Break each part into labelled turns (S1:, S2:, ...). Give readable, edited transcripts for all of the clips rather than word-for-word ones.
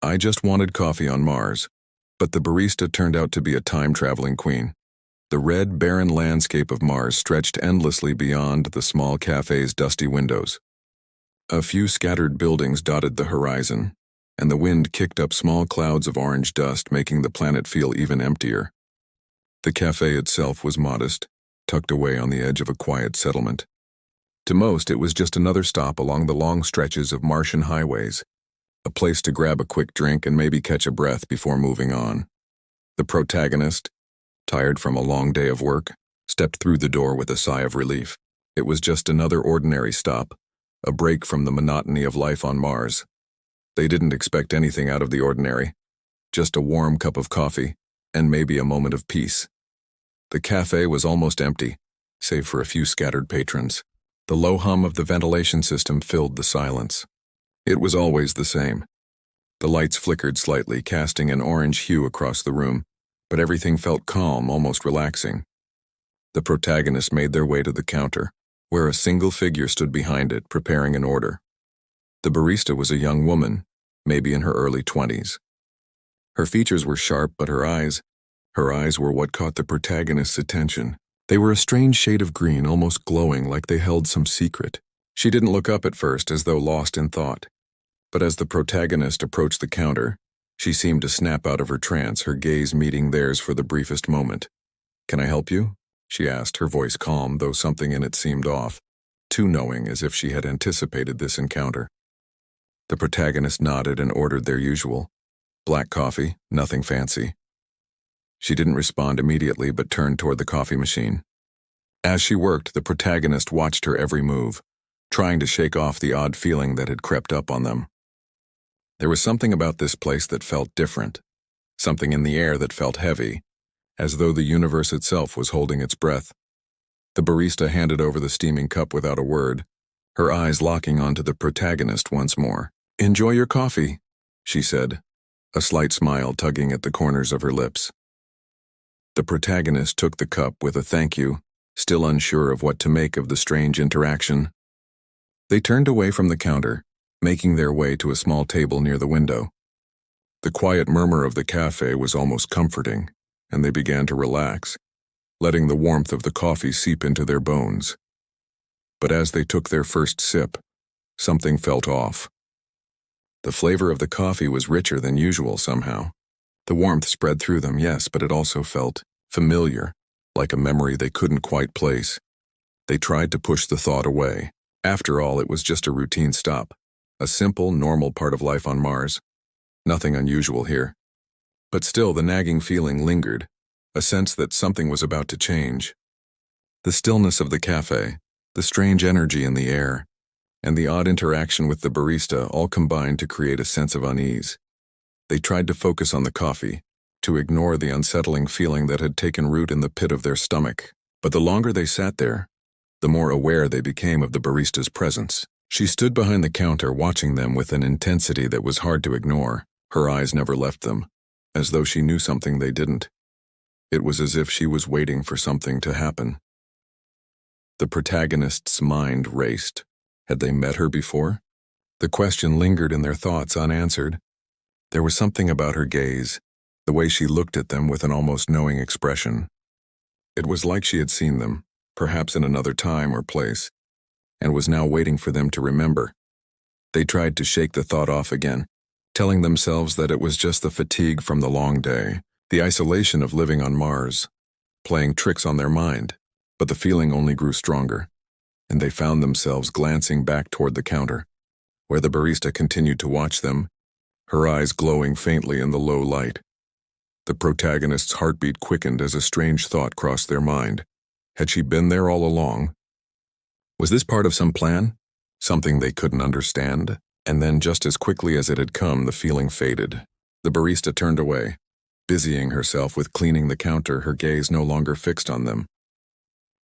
S1: I just wanted coffee on Mars. But the barista turned out to be a time-traveling queen. The red, barren landscape of Mars stretched endlessly beyond the small cafe's dusty windows. A few scattered buildings dotted the horizon, and the wind kicked up small clouds of orange dust, making the planet feel even emptier. The cafe itself was modest, tucked away on the edge of a quiet settlement. To most, it was just another stop along the long stretches of Martian highways, a place to grab a quick drink and maybe catch a breath before moving on. The protagonist, tired from a long day of work, stepped through the door with a sigh of relief. It was just another ordinary stop, a break from the monotony of life on Mars. They didn't expect anything out of the ordinary, just a warm cup of coffee, and maybe a moment of peace. The cafe was almost empty, save for a few scattered patrons. The low hum of the ventilation system filled the silence. It was always the same. The lights flickered slightly, casting an orange hue across the room, but everything felt calm, almost relaxing. The protagonists made their way to the counter, where a single figure stood behind it, preparing an order. The barista was a young woman, maybe in her early 20s. Her features were sharp, but her eyes were what caught the protagonist's attention. They were a strange shade of green, almost glowing, like they held some secret. She didn't look up at first, as though lost in thought. But as the protagonist approached the counter, she seemed to snap out of her trance, her gaze meeting theirs for the briefest moment. "Can I help you?" she asked, her voice calm, though something in it seemed off, too knowing, as if she had anticipated this encounter. The protagonist nodded and ordered their usual. Black coffee, nothing fancy. She didn't respond immediately, but turned toward the coffee machine. As she worked, the protagonist watched her every move, trying to shake off the odd feeling that had crept up on them. There was something about this place that felt different, something in the air that felt heavy, as though the universe itself was holding its breath. The barista handed over the steaming cup without a word, her eyes locking onto the protagonist once more. "Enjoy your coffee," she said, a slight smile tugging at the corners of her lips. The protagonist took the cup with a thank you, still unsure of what to make of the strange interaction. They turned away from the counter, making their way to a small table near the window. The quiet murmur of the cafe was almost comforting, and they began to relax, letting the warmth of the coffee seep into their bones. But as they took their first sip, something felt off. The flavor of the coffee was richer than usual somehow. The warmth spread through them, yes, but it also felt familiar, like a memory they couldn't quite place. They tried to push the thought away. After all, it was just a routine stop. A simple, normal part of life on Mars. Nothing unusual here. But still, the nagging feeling lingered, a sense that something was about to change. The stillness of the cafe, the strange energy in the air, and the odd interaction with the barista all combined to create a sense of unease. They tried to focus on the coffee, to ignore the unsettling feeling that had taken root in the pit of their stomach. But the longer they sat there, the more aware they became of the barista's presence. She stood behind the counter, watching them with an intensity that was hard to ignore. Her eyes never left them, as though she knew something they didn't. It was as if she was waiting for something to happen. The protagonist's mind raced. Had they met her before? The question lingered in their thoughts unanswered. There was something about her gaze, the way she looked at them with an almost knowing expression. It was like she had seen them, perhaps in another time or place, and was now waiting for them to remember. They tried to shake the thought off again, telling themselves that it was just the fatigue from the long day, the isolation of living on Mars, playing tricks on their mind. But the feeling only grew stronger, and they found themselves glancing back toward the counter, where the barista continued to watch them, her eyes glowing faintly in the low light. The protagonist's heartbeat quickened as a strange thought crossed their mind. Had she been there all along? Was this part of some plan? Something they couldn't understand? And then, just as quickly as it had come, the feeling faded. The barista turned away, busying herself with cleaning the counter, her gaze no longer fixed on them.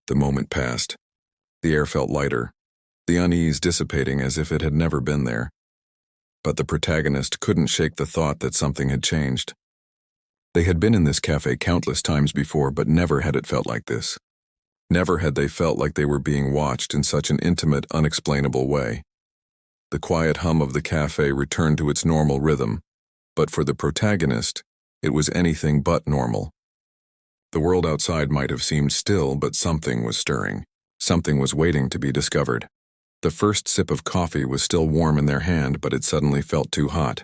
S1: The moment passed. The air felt lighter, the unease dissipating as if it had never been there. But the protagonist couldn't shake the thought that something had changed. They had been in this cafe countless times before, but never had it felt like this. Never had they felt like they were being watched in such an intimate, unexplainable way. The quiet hum of the cafe returned to its normal rhythm, But for the protagonist, it was anything but normal. The world outside might have seemed still, but something was stirring. Something was waiting to be discovered. The first sip of coffee was still warm in their hand, but it suddenly felt too hot.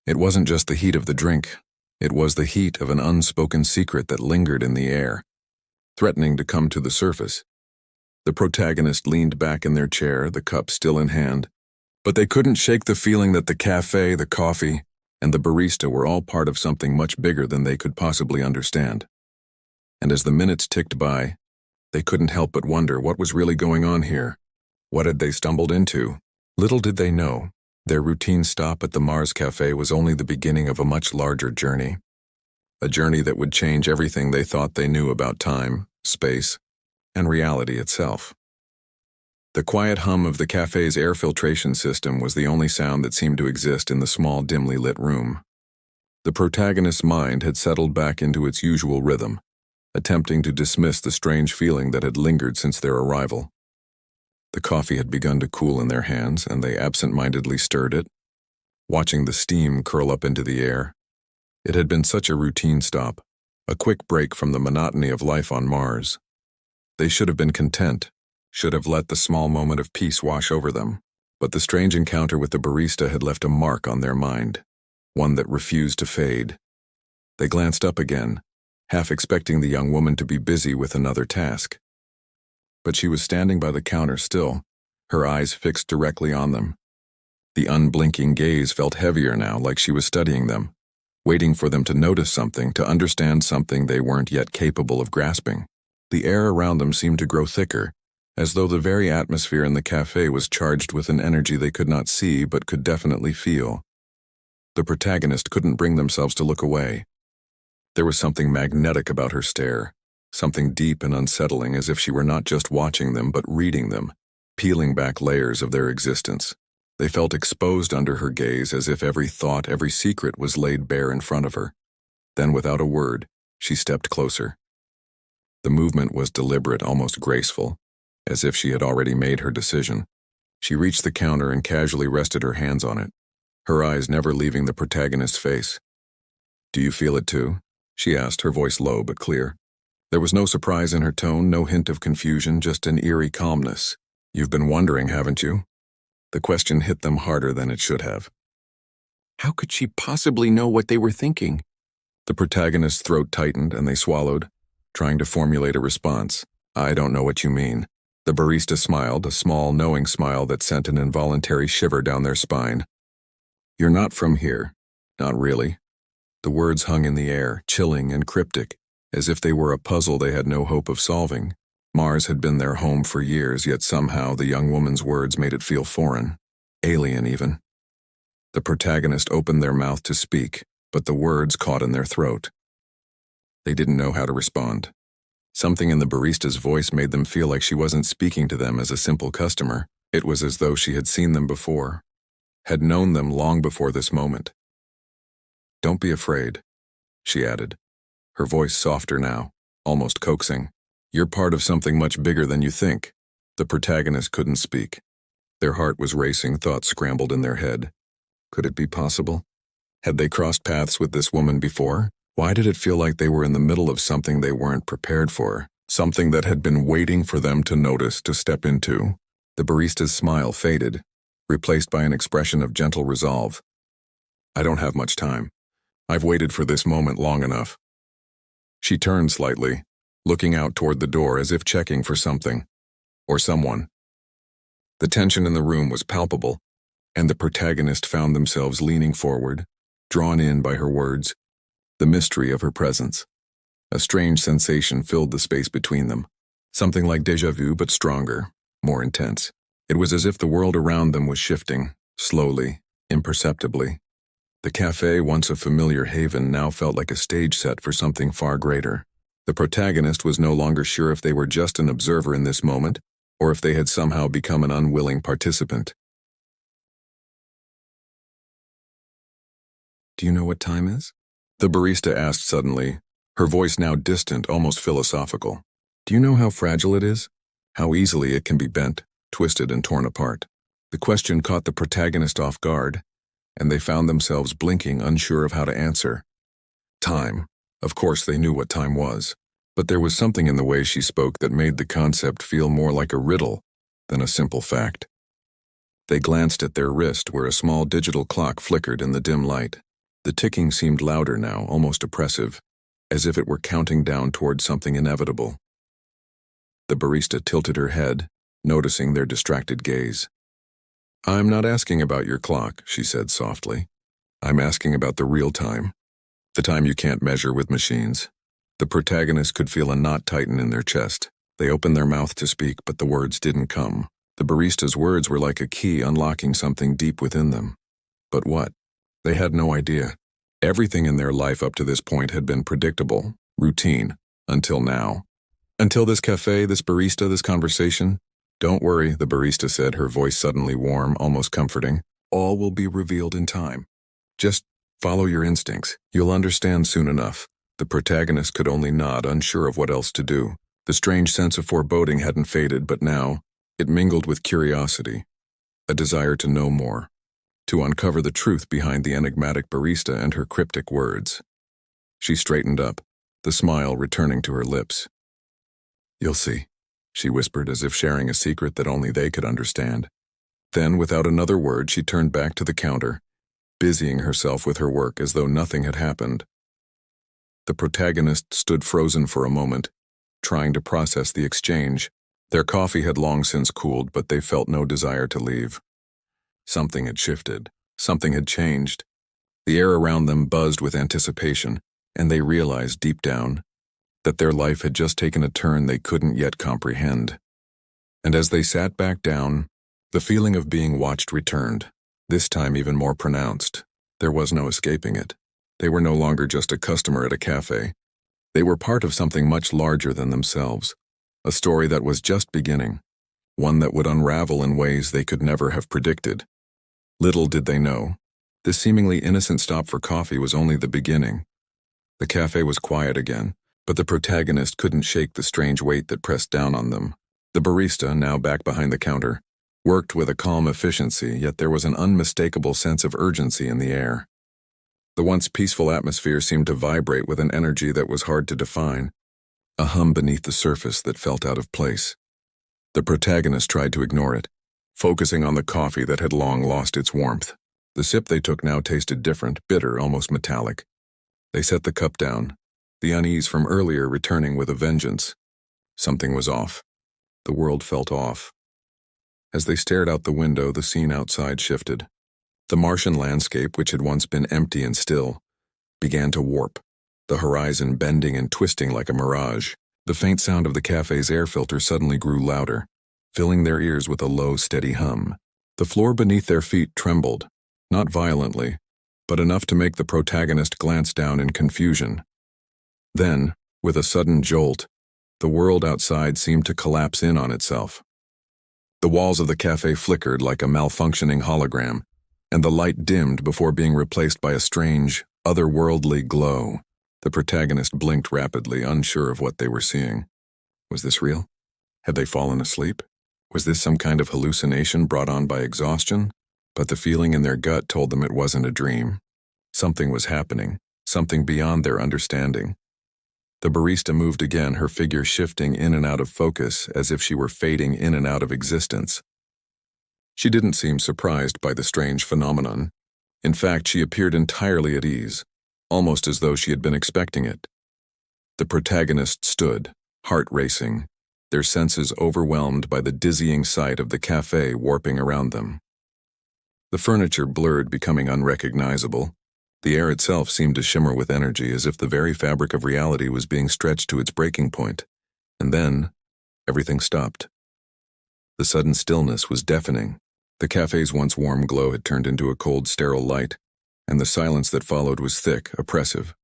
S1: It wasn't just the heat of the drink. It was the heat of an unspoken secret that lingered in the air, threatening to come to the surface. The protagonist leaned back in their chair, the cup still in hand, but they couldn't shake the feeling that the cafe, the coffee, and the barista were all part of something much bigger than they could possibly understand. And as the minutes ticked by, they couldn't help but wonder what was really going on here. What had they stumbled into? Little did they know, their routine stop at the Mars Cafe was only the beginning of a much larger journey. A journey that would change everything they thought they knew about time, space, and reality itself. The quiet hum of the cafe's air filtration system was the only sound that seemed to exist in the small, dimly lit room. The protagonist's mind had settled back into its usual rhythm, attempting to dismiss the strange feeling that had lingered since their arrival. The coffee had begun to cool in their hands, and they absent-mindedly stirred it, watching the steam curl up into the air. It had been such a routine stop, a quick break from the monotony of life on Mars. They should have been content, should have let the small moment of peace wash over them, but the strange encounter with the barista had left a mark on their mind, one that refused to fade. They glanced up again, half expecting the young woman to be busy with another task. But she was standing by the counter still, her eyes fixed directly on them. The unblinking gaze felt heavier now, like she was studying them, waiting for them to notice something, to understand something they weren't yet capable of grasping. The air around them seemed to grow thicker, as though the very atmosphere in the cafe was charged with an energy they could not see but could definitely feel. The protagonist couldn't bring themselves to look away. There was something magnetic about her stare, something deep and unsettling, as if she were not just watching them but reading them, peeling back layers of their existence. They felt exposed under her gaze, as if every thought, every secret was laid bare in front of her. Then, without a word, she stepped closer. The movement was deliberate, almost graceful, as if she had already made her decision. She reached the counter and casually rested her hands on it, her eyes never leaving the protagonist's face. "Do you feel it too?" she asked, her voice low but clear. There was no surprise in her tone, no hint of confusion, just an eerie calmness. "You've been wondering, haven't you?" The question hit them harder than it should have.
S2: How could she possibly know what they were thinking?
S1: The protagonist's throat tightened and they swallowed, trying to formulate a response. "I don't know what you mean." The barista smiled, a small, knowing smile that sent an involuntary shiver down their spine. "You're not from here. Not really." The words hung in the air, chilling and cryptic, as if they were a puzzle they had no hope of solving. Mars had been their home for years, yet somehow the young woman's words made it feel foreign, alien even. The protagonist opened their mouth to speak, but the words caught in their throat. They didn't know how to respond. Something in the barista's voice made them feel like she wasn't speaking to them as a simple customer. It was as though she had seen them before, had known them long before this moment. "Don't be afraid," she added, her voice softer now, almost coaxing. "You're part of something much bigger than you think." The protagonist couldn't speak. Their heart was racing, thoughts scrambled in their head. Could it be possible? Had they crossed paths with this woman before? Why did it feel like they were in the middle of something they weren't prepared for? Something that had been waiting for them to notice, to step into? The barista's smile faded, replaced by an expression of gentle resolve. "I don't have much time. I've waited for this moment long enough." She turned slightly, looking out toward the door as if checking for something, or someone. The tension in the room was palpable, and the protagonist found themselves leaning forward, drawn in by her words, the mystery of her presence. A strange sensation filled the space between them, something like déjà vu but stronger, more intense. It was as if the world around them was shifting, slowly, imperceptibly. The cafe, once a familiar haven, now felt like a stage set for something far greater. The protagonist was no longer sure if they were just an observer in this moment, or if they had somehow become an unwilling participant. "Do you know what time is?" the barista asked suddenly, her voice now distant, almost philosophical. "Do you know how fragile it is? How easily it can be bent, twisted, and torn apart?" The question caught the protagonist off guard, and they found themselves blinking, unsure of how to answer. Time. Of course they knew what time was, but there was something in the way she spoke that made the concept feel more like a riddle than a simple fact. They glanced at their wrist where a small digital clock flickered in the dim light. The ticking seemed louder now, almost oppressive, as if it were counting down toward something inevitable. The barista tilted her head, noticing their distracted gaze. "I'm not asking about your clock," she said softly. "I'm asking about the real time. The time you can't measure with machines." The protagonist could feel a knot tighten in their chest. They opened their mouth to speak, but the words didn't come. The barista's words were like a key unlocking something deep within them. But what? They had no idea. Everything in their life up to this point had been predictable, routine, until now. Until this cafe, this barista, this conversation. "Don't worry," the barista said, her voice suddenly warm, almost comforting. "All will be revealed in time. Just follow your instincts. You'll understand soon enough." The protagonist could only nod, unsure of what else to do. The strange sense of foreboding hadn't faded, but now it mingled with curiosity, a desire to know more, to uncover the truth behind the enigmatic barista and her cryptic words. She straightened up, the smile returning to her lips. "You'll see," she whispered, as if sharing a secret that only they could understand. Then, without another word, she turned back to the counter, busying herself with her work as though nothing had happened. The protagonist stood frozen for a moment, trying to process the exchange. Their coffee had long since cooled, but they felt no desire to leave. Something had shifted. Something had changed. The air around them buzzed with anticipation, and they realized deep down that their life had just taken a turn they couldn't yet comprehend. And as they sat back down, the feeling of being watched returned, this time even more pronounced. There was no escaping it. They were no longer just a customer at a cafe. They were part of something much larger than themselves, a story that was just beginning, one that would unravel in ways they could never have predicted. Little did they know, this seemingly innocent stop for coffee was only the beginning. The cafe was quiet again, but the protagonist couldn't shake the strange weight that pressed down on them. The barista, now back behind the counter, worked with a calm efficiency, yet there was an unmistakable sense of urgency in the air. The once peaceful atmosphere seemed to vibrate with an energy that was hard to define, a hum beneath the surface that felt out of place. The protagonist tried to ignore it, focusing on the coffee that had long lost its warmth. The sip they took now tasted different, bitter, almost metallic. They set the cup down, the unease from earlier returning with a vengeance. Something was off. The world felt off. As they stared out the window, the scene outside shifted. The Martian landscape, which had once been empty and still, began to warp, the horizon bending and twisting like a mirage. The faint sound of the cafe's air filter suddenly grew louder, filling their ears with a low, steady hum. The floor beneath their feet trembled, not violently, but enough to make the protagonist glance down in confusion. Then, with a sudden jolt, the world outside seemed to collapse in on itself. The walls of the cafe flickered like a malfunctioning hologram, and the light dimmed before being replaced by a strange, otherworldly glow. The protagonist blinked rapidly, unsure of what they were seeing. Was this real? Had they fallen asleep? Was this some kind of hallucination brought on by exhaustion? But the feeling in their gut told them it wasn't a dream. Something was happening, something beyond their understanding. The barista moved again, her figure shifting in and out of focus as if she were fading in and out of existence. She didn't seem surprised by the strange phenomenon. In fact, she appeared entirely at ease, almost as though she had been expecting it. The protagonist stood, heart racing, their senses overwhelmed by the dizzying sight of the cafe warping around them. The furniture blurred, becoming unrecognizable. The air itself seemed to shimmer with energy, as if the very fabric of reality was being stretched to its breaking point. And then, everything stopped. The sudden stillness was deafening. The cafe's once warm glow had turned into a cold, sterile light, and the silence that followed was thick, oppressive.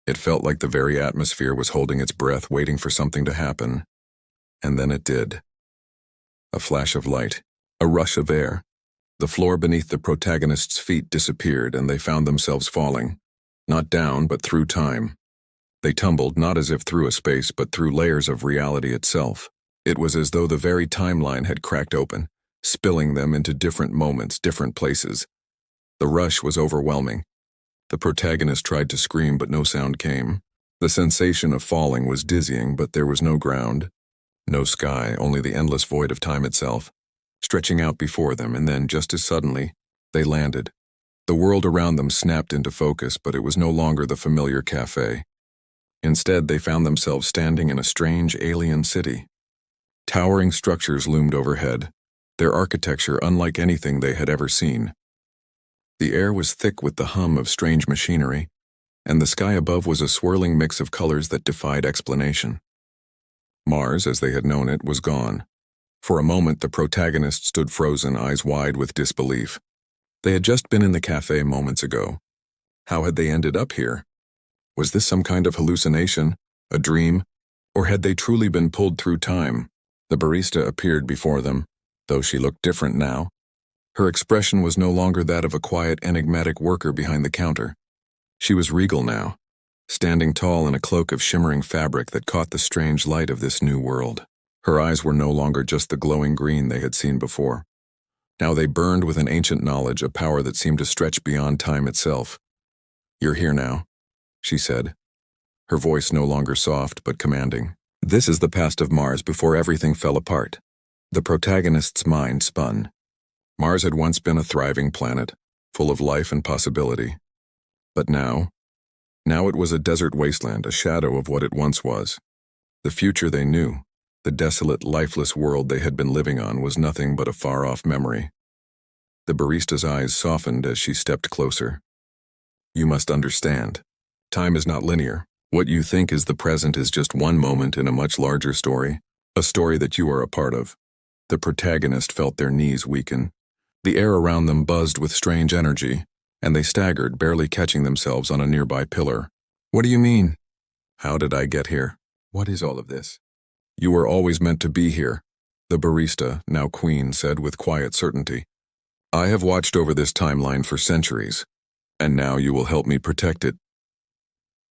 S1: It felt like the very atmosphere was holding its breath, waiting for something to happen. And then it did. A flash of light, a rush of air. The floor beneath the protagonist's feet disappeared, and they found themselves falling. Not down, but through time. They tumbled, not as if through a space, but through layers of reality itself. It was as though the very timeline had cracked open, spilling them into different moments, different places. The rush was overwhelming. The protagonist tried to scream, but no sound came. The sensation of falling was dizzying, but there was no ground, no sky, only the endless void of time itself, stretching out before them, and then, just as suddenly, they landed. The world around them snapped into focus, but it was no longer the familiar cafe. Instead, they found themselves standing in a strange alien city. Towering structures loomed overhead, their architecture unlike anything they had ever seen. The air was thick with the hum of strange machinery, and the sky above was a swirling mix of colors that defied explanation. Mars, as they had known it, was gone. For a moment, the protagonist stood frozen, eyes wide with disbelief. They had just been in the cafe moments ago. How had they ended up here? Was this some kind of hallucination, a dream, or had they truly been pulled through time? The barista appeared before them, though she looked different now. Her expression was no longer that of a quiet, enigmatic worker behind the counter. She was regal now, standing tall in a cloak of shimmering fabric that caught the strange light of this new world. Her eyes were no longer just the glowing green they had seen before. Now they burned with an ancient knowledge, a power that seemed to stretch beyond time itself. "You're here now," she said, her voice no longer soft but commanding. This is the past of Mars before everything fell apart. The protagonist's mind spun. Mars had once been a thriving planet, full of life and possibility. But now it was a desert wasteland, a shadow of what it once was. The future they knew, the desolate, lifeless world they had been living on, was nothing but a far-off memory. The barista's eyes softened as she stepped closer. "You must understand. Time is not linear. What you think is the present is just one moment in a much larger story, a story that you are a part of." The protagonist felt their knees weaken. The air around them buzzed with strange energy, and they staggered, barely catching themselves on a nearby pillar. "What do you mean? How did I get here? What is all of this?" "You were always meant to be here," the barista, now queen, said with quiet certainty. "I have watched over this timeline for centuries, and now you will help me protect it."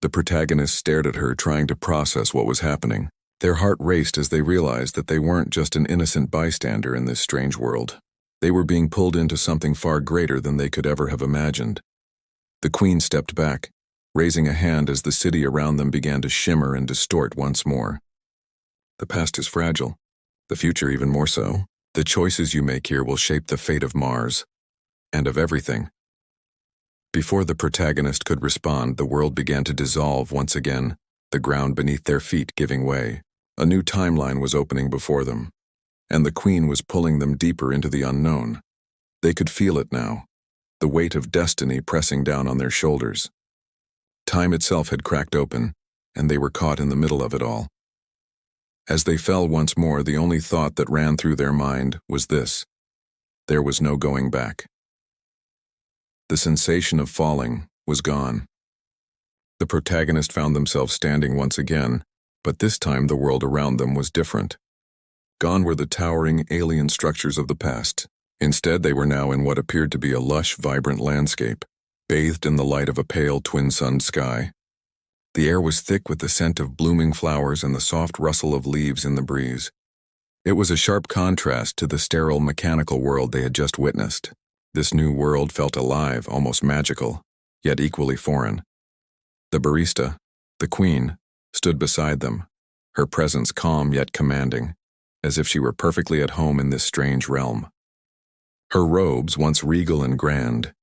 S1: The protagonist stared at her, trying to process what was happening. Their heart raced as they realized that they weren't just an innocent bystander in this strange world. They were being pulled into something far greater than they could ever have imagined. The queen stepped back, raising a hand as the city around them began to shimmer and distort once more. "The past is fragile, the future even more so. The choices you make here will shape the fate of Mars, and of everything." Before the protagonist could respond, the world began to dissolve once again, the ground beneath their feet giving way. A new timeline was opening before them, and the queen was pulling them deeper into the unknown. They could feel it now, the weight of destiny pressing down on their shoulders. Time itself had cracked open, and they were caught in the middle of it all. As they fell once more, the only thought that ran through their mind was this: there was no going back. The sensation of falling was gone. The protagonist found themselves standing once again, but this time the world around them was different. Gone were the towering alien structures of the past. Instead, they were now in what appeared to be a lush, vibrant landscape, bathed in the light of a pale twin-sunned sky. The air was thick with the scent of blooming flowers and the soft rustle of leaves in the breeze. It was a sharp contrast to the sterile, mechanical world they had just witnessed. This new world felt alive, almost magical, yet equally foreign. The barista, the queen, stood beside them, her presence calm yet commanding, as if she were perfectly at home in this strange realm. Her robes, once regal and grand,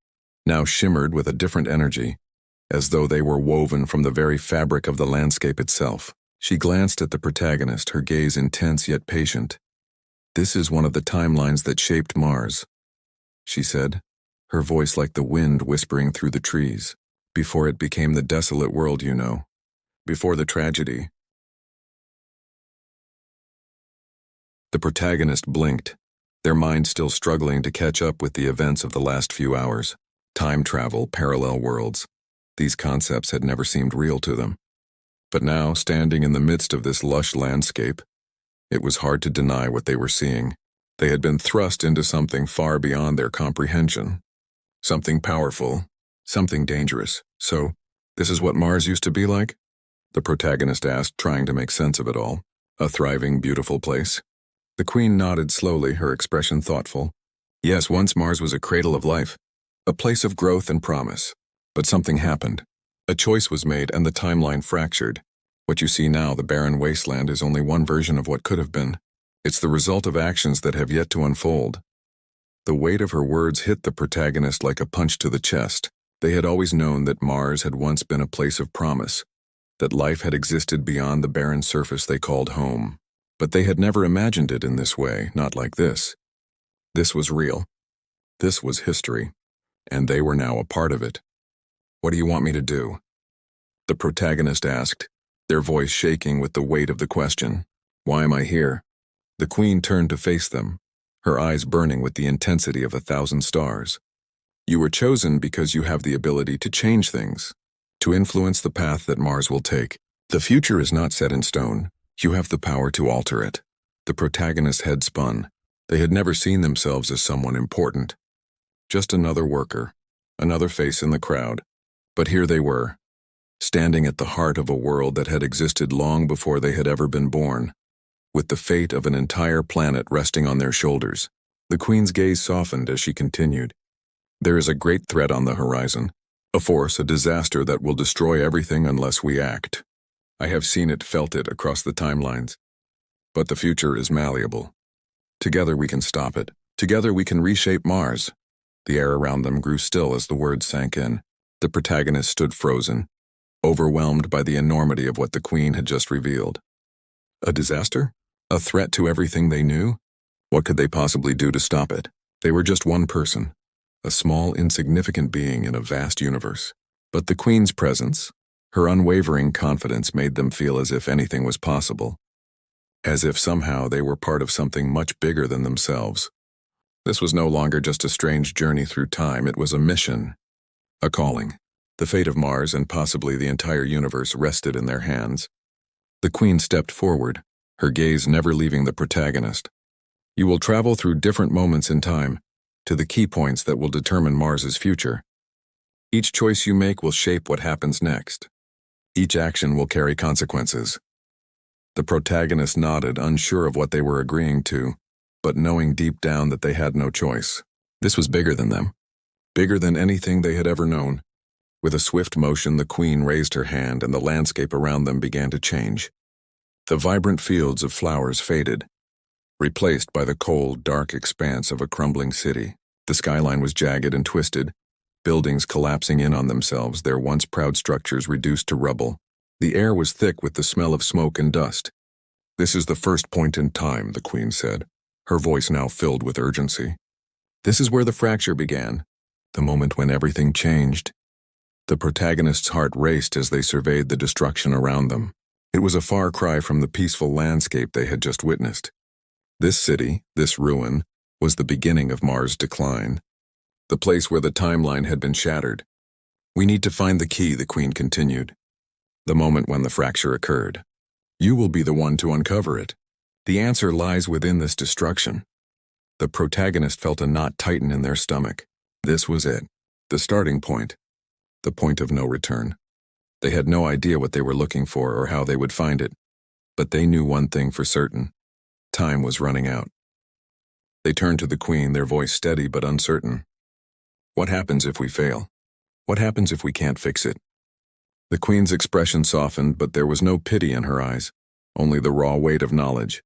S1: now shimmered with a different energy, as though they were woven from the very fabric of the landscape itself. She glanced at the protagonist, her gaze intense yet patient. "This is one of the timelines that shaped Mars," she said, her voice like the wind whispering through the trees. "Before it became the desolate world you know. Before the tragedy." The protagonist blinked, their minds still struggling to catch up with the events of the last few hours. Time travel, parallel worlds. These concepts had never seemed real to them. But now, standing in the midst of this lush landscape, it was hard to deny what they were seeing. They had been thrust into something far beyond their comprehension. Something powerful, something dangerous. "So, this is what Mars used to be like?" the protagonist asked, trying to make sense of it all. "A thriving, beautiful place?" The queen nodded slowly, her expression thoughtful. "Yes, once Mars was a cradle of life, a place of growth and promise. But something happened. A choice was made and the timeline fractured. What you see now, the barren wasteland, is only one version of what could have been. It's the result of actions that have yet to unfold. The weight of her words hit the protagonist like a punch to the chest. They had always known that Mars had once been a place of promise, that life had existed beyond the barren surface they called home. But they had never imagined it in this way, not like this. This was real. This was history. And they were now a part of it. "What do you want me to do?" the protagonist asked, their voice shaking with the weight of the question. "Why am I here?" The Queen turned to face them, her eyes burning with the intensity of 1,000 stars. "You were chosen because you have the ability to change things, to influence the path that Mars will take. The future is not set in stone. You have the power to alter it." The protagonist's head spun. They had never seen themselves as someone important. Just another worker, another face in the crowd. But here they were, standing at the heart of a world that had existed long before they had ever been born, with the fate of an entire planet resting on their shoulders. The Queen's gaze softened as she continued. "There is a great threat on the horizon, a force, a disaster that will destroy everything unless we act. I have seen it, felt it across the timelines. But the future is malleable. Together we can stop it. Together we can reshape Mars." The air around them grew still as the words sank in. The protagonist stood frozen, overwhelmed by the enormity of what the Queen had just revealed. A disaster? A threat to everything they knew? What could they possibly do to stop it? They were just one person, a small, insignificant being in a vast universe. But the Queen's presence, her unwavering confidence, made them feel as if anything was possible, as if somehow they were part of something much bigger than themselves. This was no longer just a strange journey through time, it was a mission, a calling. The fate of Mars and possibly the entire universe rested in their hands. The Queen stepped forward, her gaze never leaving the protagonist. "You will travel through different moments in time, to the key points that will determine Mars's future. Each choice you make will shape what happens next. Each action will carry consequences." The protagonist nodded, unsure of what they were agreeing to, but knowing deep down that they had no choice. This was bigger than them, bigger than anything they had ever known. With a swift motion, the Queen raised her hand and the landscape around them began to change. The vibrant fields of flowers faded, replaced by the cold, dark expanse of a crumbling city. The skyline was jagged and twisted, buildings collapsing in on themselves, their once proud structures reduced to rubble. The air was thick with the smell of smoke and dust. "This is the first point in time," the Queen said, her voice now filled with urgency. "This is where the fracture began, the moment when everything changed." The protagonist's heart raced as they surveyed the destruction around them. It was a far cry from the peaceful landscape they had just witnessed. This city, this ruin, was the beginning of Mars' decline, the place where the timeline had been shattered. "We need to find the key," the Queen continued. "The moment when the fracture occurred. You will be the one to uncover it. The answer lies within this destruction." The protagonist felt a knot tighten in their stomach. This was it, the starting point, the point of no return. They had no idea what they were looking for or how they would find it, but they knew one thing for certain. Time was running out. They turned to the Queen, their voice steady but uncertain. "What happens if we fail? What happens if we can't fix it?" The Queen's expression softened, but there was no pity in her eyes, only the raw weight of knowledge.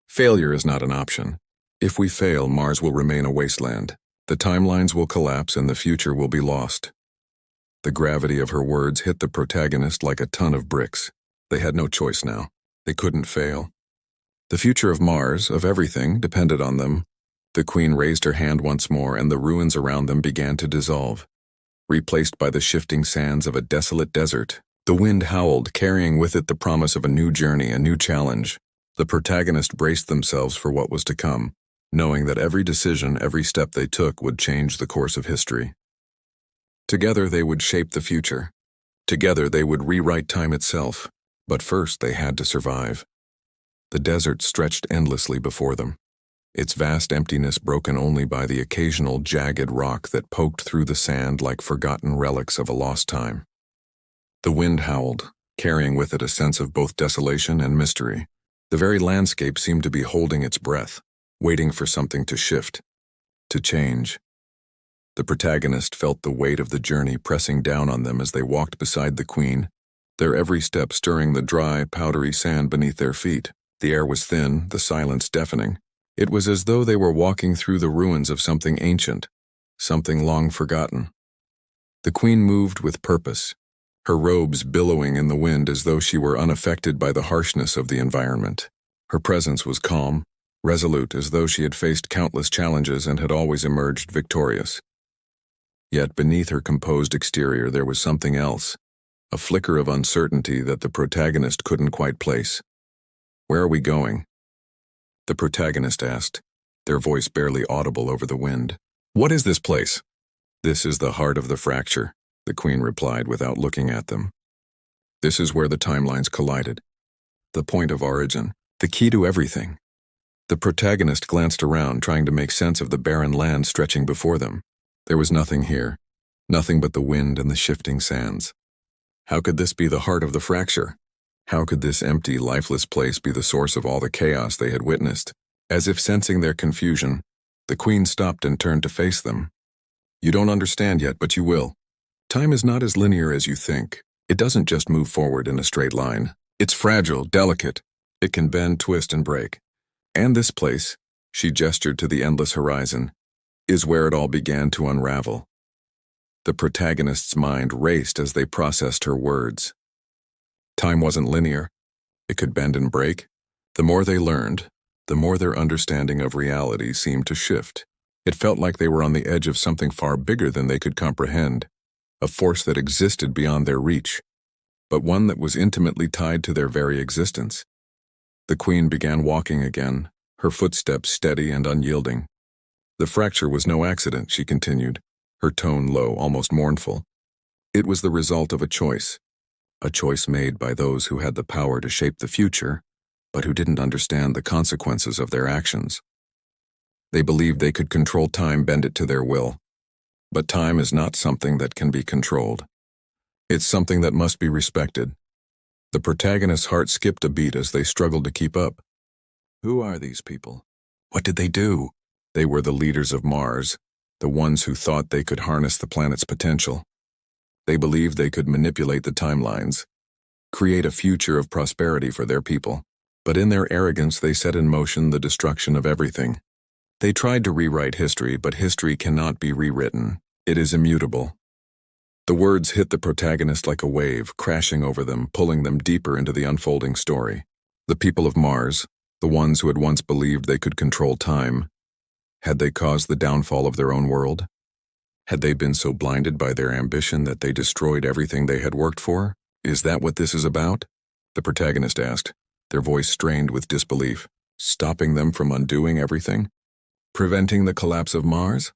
S1: "Failure is not an option. If we fail, Mars will remain a wasteland. The timelines will collapse and the future will be lost." The gravity of her words hit the protagonist like a ton of bricks. They had no choice now. They couldn't fail. The future of Mars, of everything, depended on them. The Queen raised her hand once more and the ruins around them began to dissolve, replaced by the shifting sands of a desolate desert. The wind howled, carrying with it the promise of a new journey, a new challenge. The protagonist braced themselves for what was to come, knowing that every decision, every step they took would change the course of history. Together they would shape the future. Together they would rewrite time itself. But first they had to survive. The desert stretched endlessly before them, its vast emptiness broken only by the occasional jagged rock that poked through the sand like forgotten relics of a lost time. The wind howled, carrying with it a sense of both desolation and mystery. The very landscape seemed to be holding its breath, waiting for something to shift, to change. The protagonist felt the weight of the journey pressing down on them as they walked beside the Queen, their every step stirring the dry, powdery sand beneath their feet. The air was thin, the silence deafening. It was as though they were walking through the ruins of something ancient, something long forgotten. The Queen moved with purpose, her robes billowing in the wind as though she were unaffected by the harshness of the environment. Her presence was calm, resolute, as though she had faced countless challenges and had always emerged victorious. Yet beneath her composed exterior there was something else, a flicker of uncertainty that the protagonist couldn't quite place. "Where are we going?" the protagonist asked, their voice barely audible over the wind. "What is this place?" "This is the heart of the fracture," the Queen replied without looking at them. "This is where the timelines collided. The point of origin, the key to everything." The protagonist glanced around, trying to make sense of the barren land stretching before them. There was nothing here, nothing but the wind and the shifting sands. How could this be the heart of the fracture? How could this empty, lifeless place be the source of all the chaos they had witnessed? As if sensing their confusion, the Queen stopped and turned to face them. "You don't understand yet, but you will. Time is not as linear as you think. It doesn't just move forward in a straight line. It's fragile, delicate. It can bend, twist, and break. And this place," she gestured to the endless horizon, "is where it all began to unravel." The protagonist's mind raced as they processed her words. Time wasn't linear. It could bend and break. The more they learned, the more their understanding of reality seemed to shift. It felt like they were on the edge of something far bigger than they could comprehend, a force that existed beyond their reach, but one that was intimately tied to their very existence. The Queen began walking again, her footsteps steady and unyielding. "The fracture was no accident," she continued, her tone low, almost mournful. "It was the result of a choice made by those who had the power to shape the future, but who didn't understand the consequences of their actions. They believed they could control time, bend it to their will. But time is not something that can be controlled. It's something that must be respected." The protagonist's heart skipped a beat as they struggled to keep up. Who are these people? What did they do? They were the leaders of Mars, the ones who thought they could harness the planet's potential. They believed they could manipulate the timelines, create a future of prosperity for their people. But in their arrogance, they set in motion the destruction of everything. They tried to rewrite history, but history cannot be rewritten. It is immutable. The words hit the protagonist like a wave, crashing over them, pulling them deeper into the unfolding story. The people of Mars, the ones who had once believed they could control time, had they caused the downfall of their own world? Had they been so blinded by their ambition that they destroyed everything they had worked for? "Is that what this is about?" the protagonist asked, their voice strained with disbelief. "Stopping them from undoing everything? Preventing the collapse of Mars?"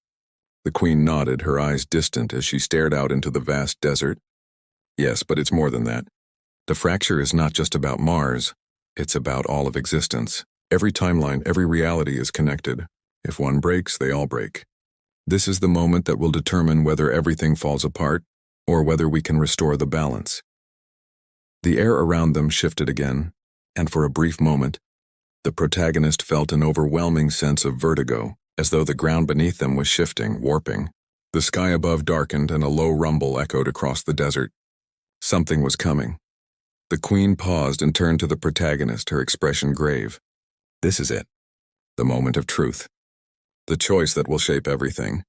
S1: The Queen nodded, her eyes distant as she stared out into the vast desert. "Yes, but it's more than that. The fracture is not just about Mars. It's about all of existence. Every timeline, every reality is connected. If one breaks, they all break. This is the moment that will determine whether everything falls apart or whether we can restore the balance." The air around them shifted again, and for a brief moment, the protagonist felt an overwhelming sense of vertigo, as though the ground beneath them was shifting, warping. The sky above darkened and a low rumble echoed across the desert. Something was coming. The Queen paused and turned to the protagonist, her expression grave. "This is it. The moment of truth. The choice that will shape everything.